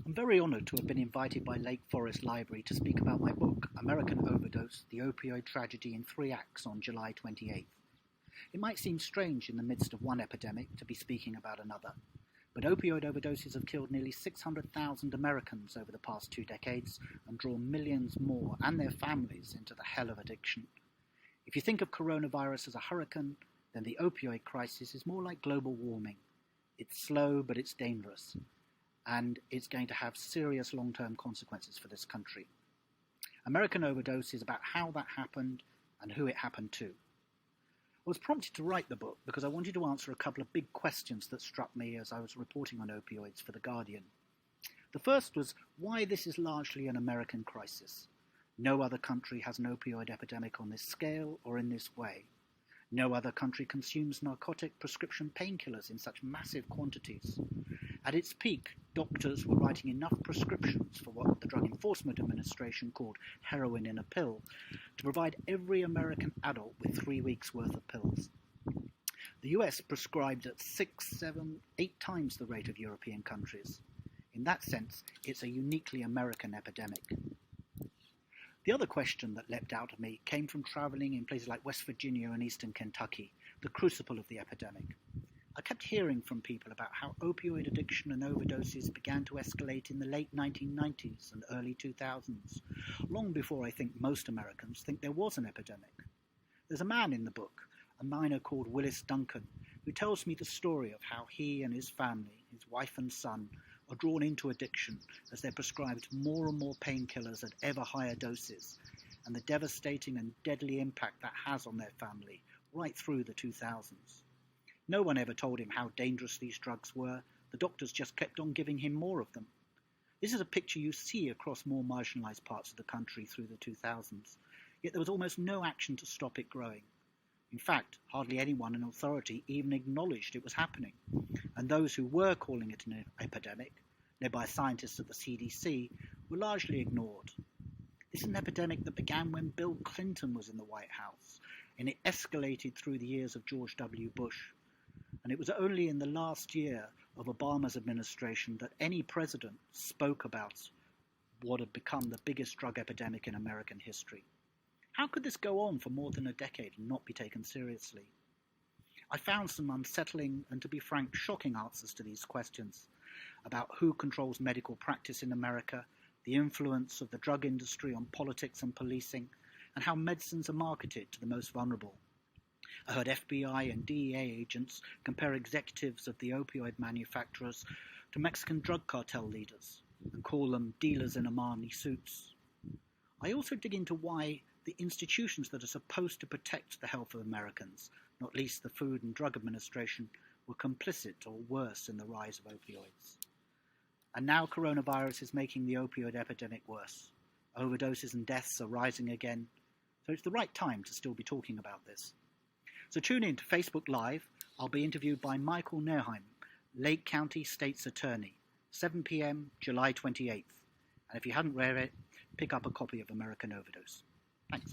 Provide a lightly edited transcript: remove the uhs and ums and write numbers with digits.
I'm very honoured to have been invited by Lake Forest Library to speak about my book, American Overdose, The Opioid Tragedy in 3 Acts on July 28th. It might seem strange in the midst of one epidemic to be speaking about another, but opioid overdoses have killed nearly 600,000 Americans over the past 2 decades and drawn millions more and their families into the hell of addiction. If you think of coronavirus as a hurricane, then the opioid crisis is more like global warming. It's slow, but it's dangerous, and it's going to have serious long-term consequences for this country. American Overdose is about how that happened and who it happened to. I was prompted to write the book because I wanted to answer a couple of big questions that struck me as I was reporting on opioids for The Guardian. The first was why this is largely an American crisis. No other country has an opioid epidemic on this scale or in this way. No other country consumes narcotic prescription painkillers in such massive quantities. At its peak, doctors were writing enough prescriptions for what the Drug Enforcement Administration called heroin in a pill to provide every American adult with 3 weeks' worth of pills. The US prescribed at 6, 7, 8 times the rate of European countries. In that sense, it's a uniquely American epidemic. The other question that leapt out at me came from travelling in places like West Virginia and eastern Kentucky, the crucible of the epidemic. I kept hearing from people about how opioid addiction and overdoses began to escalate in the late 1990s and early 2000s, long before I think most Americans think there was an epidemic. There's a man in the book, a miner called Willis Duncan, who tells me the story of how he and his family, his wife and son, are drawn into addiction as they're prescribed more and more painkillers at ever higher doses, and the devastating and deadly impact that has on their family right through the 2000s. No one ever told him how dangerous these drugs were. The doctors just kept on giving him more of them. This is a picture you see across more marginalised parts of the country through the 2000s, yet there was almost no action to stop it growing. In fact, hardly anyone in authority even acknowledged it was happening, and those who were calling it an epidemic, led by scientists at the CDC, were largely ignored. This is an epidemic that began when Bill Clinton was in the White House, and it escalated through the years of George W. Bush. And it was only in the last year of Obama's administration that any president spoke about what had become the biggest drug epidemic in American history. How could this go on for more than a decade and not be taken seriously? I found some unsettling and, to be frank, shocking answers to these questions about who controls medical practice in America, the influence of the drug industry on politics and policing, and how medicines are marketed to the most vulnerable. I heard FBI and DEA agents compare executives of the opioid manufacturers to Mexican drug cartel leaders and call them dealers in Armani suits. I also dig into why the institutions that are supposed to protect the health of Americans, not least the Food and Drug Administration, were complicit or worse in the rise of opioids. And now coronavirus is making the opioid epidemic worse. Overdoses and deaths are rising again, so it's the right time to still be talking about this. So tune in to Facebook Live. I'll be interviewed by Michael Nerheim, Lake County State's Attorney, 7 p.m. July 28th. And if you hadn't read it, pick up a copy of American Overdose. Thanks.